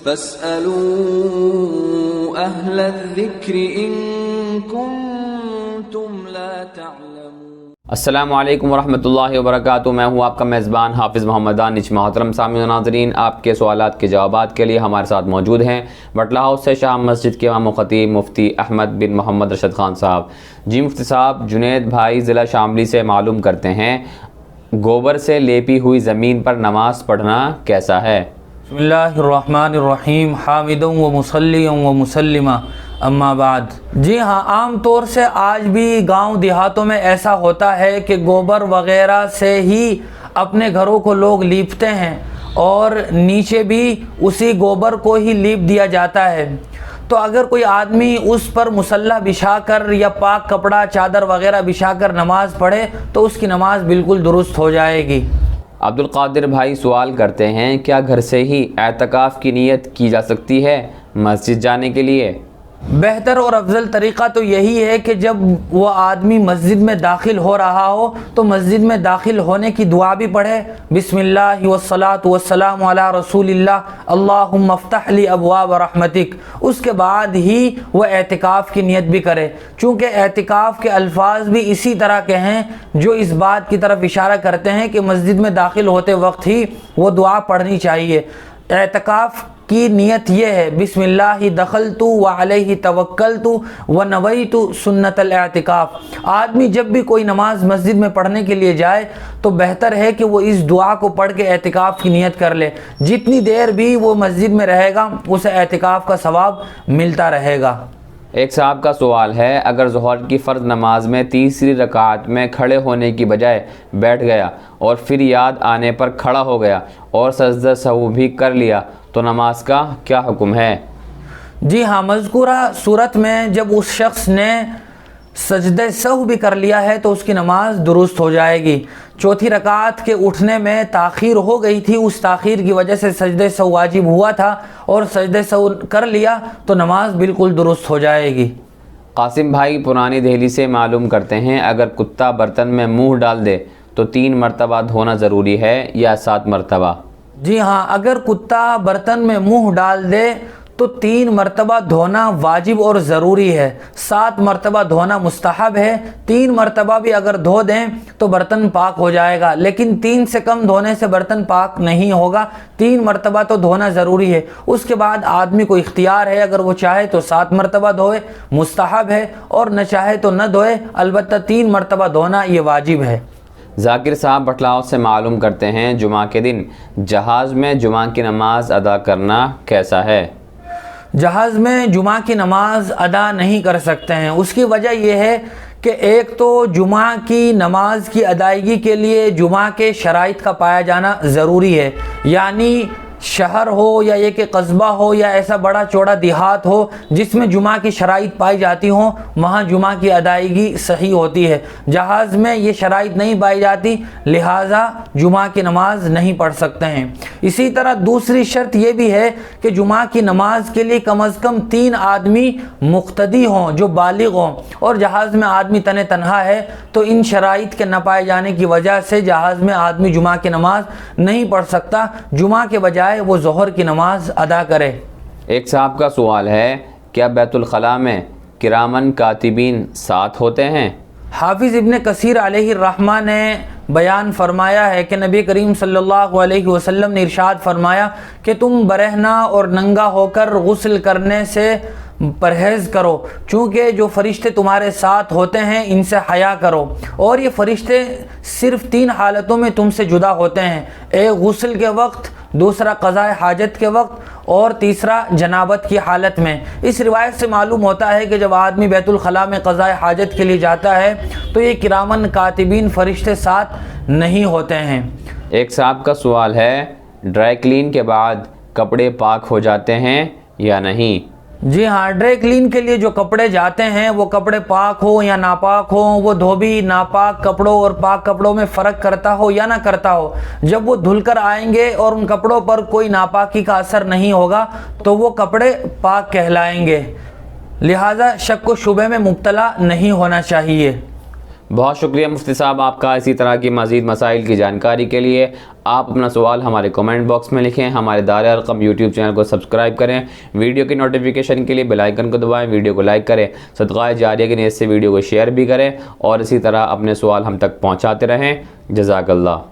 فاسألوا أهل الذكر إن كنتم لا تعلمون۔ السلام علیکم ورحمۃ اللہ وبرکاتہ، میں ہوں آپ کا میزبان حافظ محمد دانش۔ محترم سامعین و ناظرین، آپ کے سوالات کے جوابات کے لیے ہمارے ساتھ موجود ہیں بٹلہ ہاؤس سے شاہ مسجد کے امام و خطیب مفتی احمد بن محمد ارشد خان صاحب۔ جی مفتی صاحب، جنید بھائی ضلع شاملی سے معلوم کرتے ہیں، گوبر سے لیپی ہوئی زمین پر نماز پڑھنا کیسا ہے؟ بسم اللہ الرحمن الرحیم، حامدا و مصلیا و مسلما، اما بعد۔ جی ہاں، عام طور سے آج بھی گاؤں دیہاتوں میں ایسا ہوتا ہے کہ گوبر وغیرہ سے ہی اپنے گھروں کو لوگ لیپتے ہیں اور نیچے بھی اسی گوبر کو ہی لیپ دیا جاتا ہے۔ تو اگر کوئی آدمی اس پر مسلح بچھا کر یا پاک کپڑا چادر وغیرہ بچھا کر نماز پڑھے تو اس کی نماز بالکل درست ہو جائے گی۔ عبد القادر بھائی سوال کرتے ہیں، کیا گھر سے ہی اعتکاف کی نیت کی جا سکتی ہے مسجد جانے کے لیے؟ بہتر اور افضل طریقہ تو یہی ہے کہ جب وہ آدمی مسجد میں داخل ہو رہا ہو تو مسجد میں داخل ہونے کی دعا بھی پڑھے، بسم اللہ والصلاۃ والسلام علی رسول اللہ، اللہم افتح لی ابواب رحمتک۔ اس کے بعد ہی وہ اعتکاف کی نیت بھی کرے، چونکہ اعتکاف کے الفاظ بھی اسی طرح کے ہیں جو اس بات کی طرف اشارہ کرتے ہیں کہ مسجد میں داخل ہوتے وقت ہی وہ دعا پڑھنی چاہیے۔ اعتکاف کی نیت یہ ہے، بسم اللہ دخلت وعلیہ توکلت ونویت سنت الاعتکاف۔ آدمی جب بھی کوئی نماز مسجد میں پڑھنے کے لیے جائے تو بہتر ہے کہ وہ اس دعا کو پڑھ کے اعتکاف کی نیت کر لے۔ جتنی دیر بھی وہ مسجد میں رہے گا اسے اعتکاف کا ثواب ملتا رہے گا۔ ایک صاحب کا سوال ہے، اگر ظہر کی فرض نماز میں تیسری رکعت میں کھڑے ہونے کی بجائے بیٹھ گیا اور پھر یاد آنے پر کھڑا ہو گیا اور سجدہ سہو بھی کر لیا تو نماز کا کیا حکم ہے؟ جی ہاں، مذکورہ صورت میں جب اس شخص نے سجدہ سہو بھی کر لیا ہے تو اس کی نماز درست ہو جائے گی۔ چوتھی رکعت کے اٹھنے میں تاخیر ہو گئی تھی، اس تاخیر کی وجہ سے سجدہ سہو واجب ہوا تھا اور سجدہ سہو کر لیا تو نماز بالکل درست ہو جائے گی۔ قاسم بھائی پرانی دہلی سے معلوم کرتے ہیں، اگر کتا برتن میں منہ ڈال دے تو 3 مرتبہ دھونا ضروری ہے یا 7 مرتبہ؟ جی ہاں، اگر کتا برتن میں منہ ڈال دے تو 3 مرتبہ دھونا واجب اور ضروری ہے، 7 مرتبہ دھونا مستحب ہے۔ 3 مرتبہ بھی اگر دھو دیں تو برتن پاک ہو جائے گا، لیکن 3 سے کم دھونے سے برتن پاک نہیں ہوگا۔ 3 مرتبہ تو دھونا ضروری ہے۔ اس کے بعد آدمی کو اختیار ہے، اگر وہ چاہے تو 7 مرتبہ دھوئے، مستحب ہے، اور نہ چاہے تو نہ دھوئے، البتہ 3 مرتبہ دھونا یہ واجب ہے۔ ذاکر صاحب بٹلہ ہاؤس سے معلوم کرتے ہیں، جمعہ کے دن جہاز میں جمعہ کی نماز ادا کرنا کیسا ہے؟ جہاز میں جمعہ کی نماز ادا نہیں کر سکتے ہیں۔ اس کی وجہ یہ ہے کہ ایک تو جمعہ کی نماز کی ادائیگی کے لیے جمعہ کے شرائط کا پایا جانا ضروری ہے، یعنی شہر ہو یا یہ کہ قصبہ ہو یا ایسا بڑا چوڑا دیہات ہو جس میں جمعہ کی شرائط پائی جاتی ہوں، وہاں جمعہ کی ادائیگی صحیح ہوتی ہے۔ جہاز میں یہ شرائط نہیں پائی جاتی، لہٰذا جمعہ کی نماز نہیں پڑھ سکتے ہیں۔ اسی طرح دوسری شرط یہ بھی ہے کہ جمعہ کی نماز کے لیے کم از کم 3 آدمی مقتدی ہوں جو بالغ ہوں، اور جہاز میں آدمی تنہا ہے تو ان شرائط کے نہ پائے جانے کی وجہ سے جہاز میں آدمی جمعہ کی نماز نہیں پڑھ سکتا، جمعہ کے بجائے وہ ظہر کی نماز ادا کرے۔ ایک صاحب کا سوال ہے، کیا بیت الخلاء میں کرامن کاتبین ساتھ ہوتے ہیں؟ حافظ ابن کثیر علیہ الرحمہ نے بیان فرمایا ہے کہ نبی کریم صلی اللہ علیہ وسلم نے ارشاد فرمایا کہ تم برہنہ اور ننگا ہو کر غسل کرنے سے پرہیز کرو، چونکہ جو فرشتے تمہارے ساتھ ہوتے ہیں ان سے حیا کرو، اور یہ فرشتے صرف 3 حالتوں میں تم سے جدا ہوتے ہیں، ایک غسل کے وقت، دوسرا قضاء حاجت کے وقت، اور تیسرا جنابت کی حالت میں۔ اس روایت سے معلوم ہوتا ہے کہ جب آدمی بیت الخلاء میں قضاء حاجت کے لیے جاتا ہے تو یہ کرامن کاتبین فرشتے ساتھ نہیں ہوتے ہیں۔ ایک صاحب کا سوال ہے، ڈرائی کلین کے بعد کپڑے پاک ہو جاتے ہیں یا نہیں؟ جی ہاں، ڈرائی کلین کے لیے جو کپڑے جاتے ہیں وہ کپڑے پاک ہو یا ناپاک ہو، وہ دھوبی ناپاک کپڑوں اور پاک کپڑوں میں فرق کرتا ہو یا نہ کرتا ہو، جب وہ دھل کر آئیں گے اور ان کپڑوں پر کوئی ناپاکی کا اثر نہیں ہوگا تو وہ کپڑے پاک کہلائیں گے، لہٰذا شک و شبہ میں مبتلا نہیں ہونا چاہیے۔ بہت شکریہ مفتی صاحب آپ کا۔ اسی طرح کی مزید مسائل کی جانکاری کے لیے آپ اپنا سوال ہمارے کمنٹ باکس میں لکھیں، ہمارے دار ارقم یوٹیوب چینل کو سبسکرائب کریں، ویڈیو کی نوٹیفیکیشن کے لیے بیل آئیکن کو دبائیں، ویڈیو کو لائک کریں، صدقہ جاریہ کی نیت سے ویڈیو کو شیئر بھی کریں، اور اسی طرح اپنے سوال ہم تک پہنچاتے رہیں۔ جزاک اللہ۔